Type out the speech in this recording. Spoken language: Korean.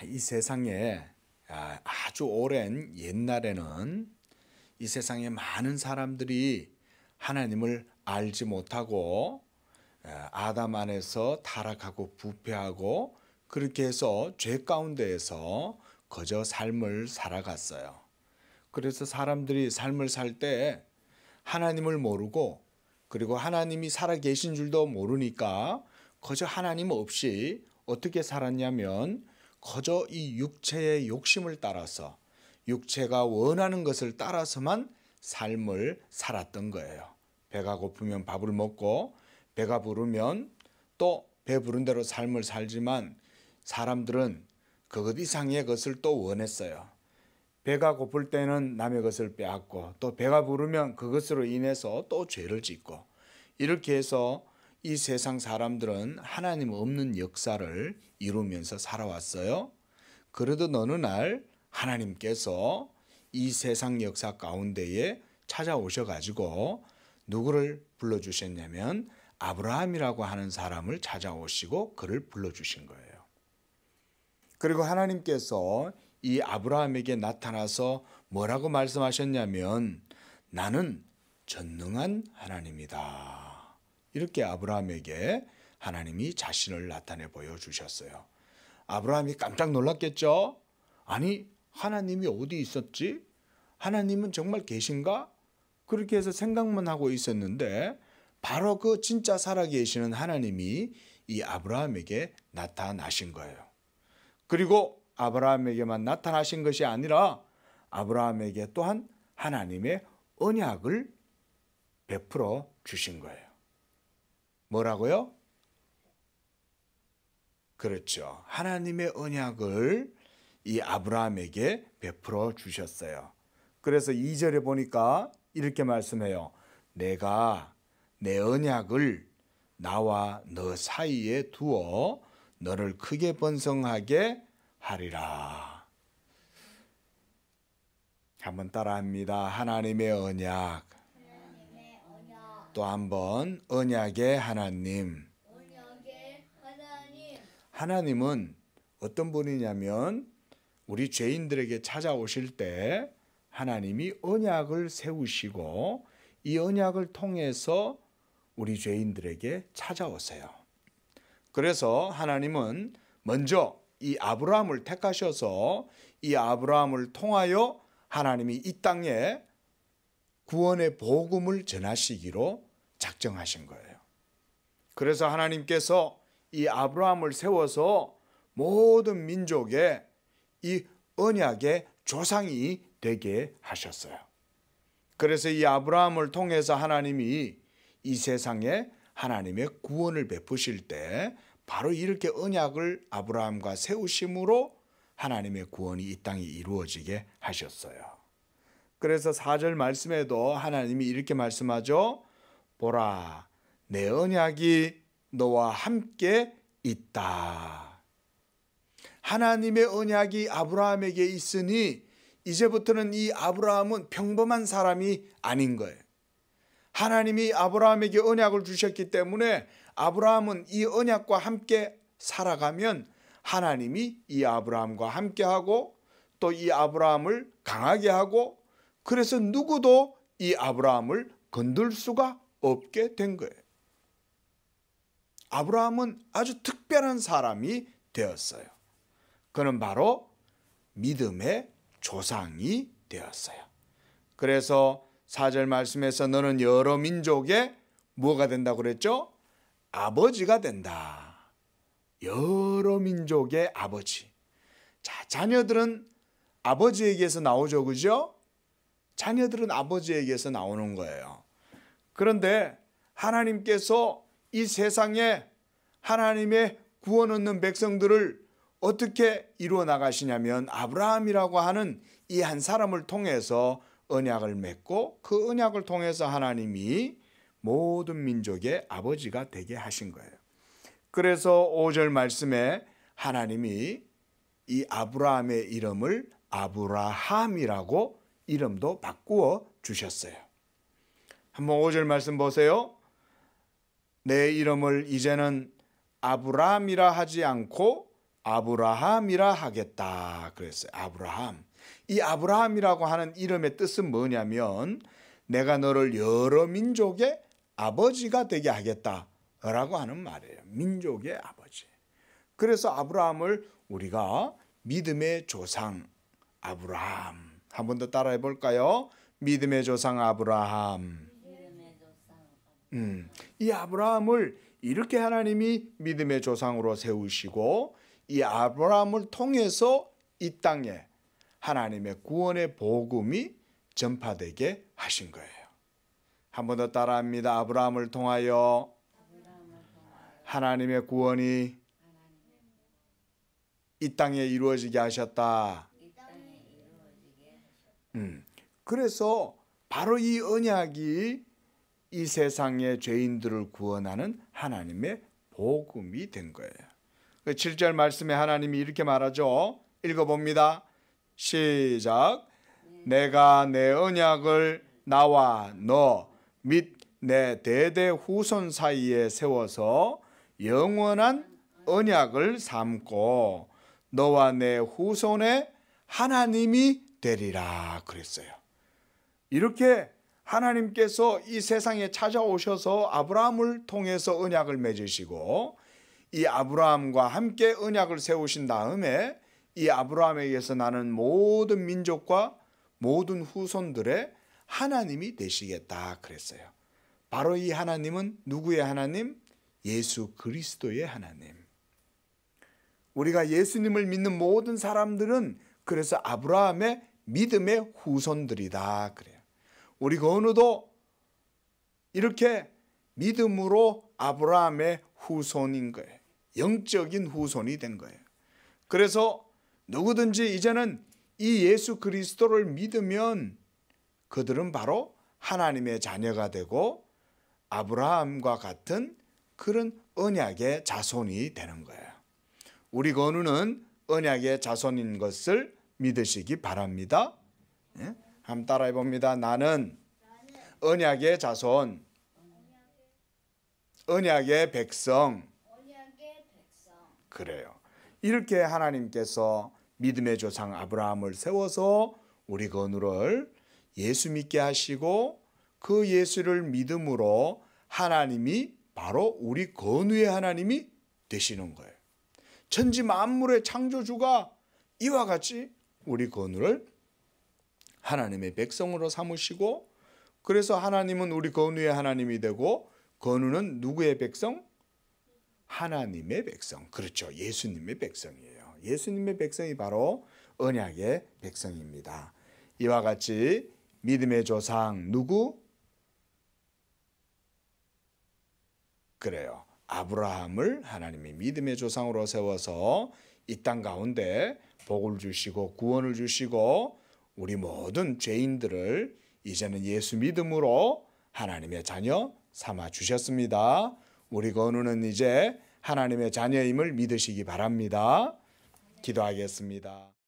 이 세상에 아주 오랜 옛날에는 이 세상에 많은 사람들이 하나님을 알지 못하고 아담 안에서 타락하고 부패하고 그렇게 해서 죄 가운데에서 거저 삶을 살아갔어요. 그래서 사람들이 삶을 살 때 하나님을 모르고 그리고 하나님이 살아계신 줄도 모르니까 거저 하나님 없이 어떻게 살았냐면 거저 이 육체의 욕심을 따라서 육체가 원하는 것을 따라서만 삶을 살았던 거예요. 배가 고프면 밥을 먹고 배가 부르면 또 배부른 대로 삶을 살지만 사람들은 그것 이상의 것을 또 원했어요. 배가 고플 때는 남의 것을 빼앗고 또 배가 부르면 그것으로 인해서 또 죄를 짓고 이렇게 해서 이 세상 사람들은 하나님 없는 역사를 이루면서 살아왔어요. 그러던 어느 날 하나님께서 이 세상 역사 가운데에 찾아오셔가지고 누구를 불러주셨냐면 아브라함이라고 하는 사람을 찾아오시고 그를 불러주신 거예요. 그리고 하나님께서 이 아브라함에게 나타나서 뭐라고 말씀하셨냐면 나는 전능한 하나님이다. 이렇게 아브라함에게 하나님이 자신을 나타내 보여주셨어요. 아브라함이 깜짝 놀랐겠죠? 아니 하나님이 어디 있었지? 하나님은 정말 계신가? 그렇게 해서 생각만 하고 있었는데 바로 그 진짜 살아계시는 하나님이 이 아브라함에게 나타나신 거예요. 그리고 아브라함에게만 나타나신 것이 아니라 아브라함에게 또한 하나님의 언약을 베풀어 주신 거예요. 뭐라고요? 그렇죠. 하나님의 언약을 이 아브라함에게 베풀어 주셨어요. 그래서 2절에 보니까 이렇게 말씀해요. 내가 내 언약을 나와 너 사이에 두어 너를 크게 번성하게 하리라. 한번 따라합니다. 하나님의 언약. 또 한번 언약의 하나님. 하나님은 어떤 분이냐면 우리 죄인들에게 찾아오실 때 하나님이 언약을 세우시고 이 언약을 통해서 우리 죄인들에게 찾아오세요. 그래서 하나님은 먼저 이 아브라함을 택하셔서 이 아브라함을 통하여 하나님이 이 땅에 구원의 복음을 전하시기로 작정하신 거예요. 그래서 하나님께서 이 아브라함을 세워서 모든 민족의 이 언약의 조상이 되게 하셨어요. 그래서 이 아브라함을 통해서 하나님이 이 세상에 하나님의 구원을 베푸실 때 바로 이렇게 언약을 아브라함과 세우심으로 하나님의 구원이 이 땅에 이루어지게 하셨어요. 그래서 4절 말씀에도 하나님이 이렇게 말씀하죠. 보라, 내 언약이 너와 함께 있다. 하나님의 언약이 아브라함에게 있으니 이제부터는 이 아브라함은 평범한 사람이 아닌 거예요. 하나님이 아브라함에게 언약을 주셨기 때문에 아브라함은 이 언약과 함께 살아가면 하나님이 이 아브라함과 함께하고 또 이 아브라함을 강하게 하고 그래서 누구도 이 아브라함을 건들 수가 없게 된 거예요. 아브라함은 아주 특별한 사람이 되었어요. 그는 바로 믿음의 조상이 되었어요. 그래서 4절 말씀에서 너는 여러 민족의 뭐가 된다고 그랬죠? 아버지가 된다. 여러 민족의 아버지. 자, 자녀들은 아버지에게서 나오죠, 그죠? 자녀들은 아버지에게서 나오는 거예요. 그런데 하나님께서 이 세상에 하나님의 구원 얻는 백성들을 어떻게 이루어 나가시냐면 아브라함이라고 하는 이 한 사람을 통해서 언약을 맺고 그 언약을 통해서 하나님이 모든 민족의 아버지가 되게 하신 거예요. 그래서 5절 말씀에 하나님이 이 아브라함의 이름을 아브라함이라고 이름도 바꾸어 주셨어요. 한번 5절 말씀 보세요. 내 이름을 이제는 아브라함이라 하지 않고 아브라함이라 하겠다 그랬어요. 아브라함. 이 아브라함이라고 하는 이름의 뜻은 뭐냐면 내가 너를 여러 민족의 아버지가 되게 하겠다라고 하는 말이에요. 민족의 아버지. 그래서 아브라함을 우리가 믿음의 조상 아브라함. 한 번 더 따라해 볼까요? 믿음의 조상 아브라함. 이 아브라함을 이렇게 하나님이 믿음의 조상으로 세우시고 이 아브라함을 통해서 이 땅에 하나님의 구원의 복음이 전파되게 하신 거예요. 한 번 더 따라합니다. 아브라함을 통하여 하나님의 구원이 이 땅에 이루어지게 하셨다. 그래서 바로 이 언약이 이 세상의 죄인들을 구원하는 하나님의 복음이 된 거예요. 7절 말씀에 하나님이 이렇게 말하죠. 읽어봅니다. 시작. 내가 내 언약을 나와 너 및 내 대대 후손 사이에 세워서 영원한 언약을 삼고 너와 내 후손의 하나님이 되리라 그랬어요. 이렇게 하나님께서 이 세상에 찾아오셔서 아브라함을 통해서 언약을 맺으시고 이 아브라함과 함께 언약을 세우신 다음에 이 아브라함에게서 나는 모든 민족과 모든 후손들의 하나님이 되시겠다 그랬어요. 바로 이 하나님은 누구의 하나님? 예수 그리스도의 하나님. 우리가 예수님을 믿는 모든 사람들은 그래서 아브라함의 믿음의 후손들이다 그래요. 우리 건우도 이렇게 믿음으로 아브라함의 후손인 거예요. 영적인 후손이 된 거예요. 그래서 누구든지 이제는 이 예수 그리스도를 믿으면 그들은 바로 하나님의 자녀가 되고 아브라함과 같은 그런 언약의 자손이 되는 거예요. 우리 건우는 언약의 자손인 것을 믿으시기 바랍니다. 예? 한번 따라해 봅니다. 나는 언약의 자손, 언약의 백성. 그래요. 이렇게 하나님께서 믿음의 조상 아브라함을 세워서 우리 건우를 예수 믿게 하시고 그 예수를 믿음으로 하나님이 바로 우리 건우의 하나님이 되시는 거예요. 천지 만물의 창조주가 이와 같이 우리 건우를 하나님의 백성으로 삼으시고 그래서 하나님은 우리 건우의 하나님이 되고 건우는 누구의 백성? 하나님의 백성. 그렇죠. 예수님의 백성이에요. 예수님의 백성이 바로 언약의 백성입니다. 이와 같이 믿음의 조상 누구? 그래요. 아브라함을 하나님이 믿음의 조상으로 세워서 이 땅 가운데 복을 주시고 구원을 주시고 우리 모든 죄인들을 이제는 예수 믿음으로 하나님의 자녀 삼아 주셨습니다. 우리 건우는 이제 하나님의 자녀임을 믿으시기 바랍니다. 기도하겠습니다.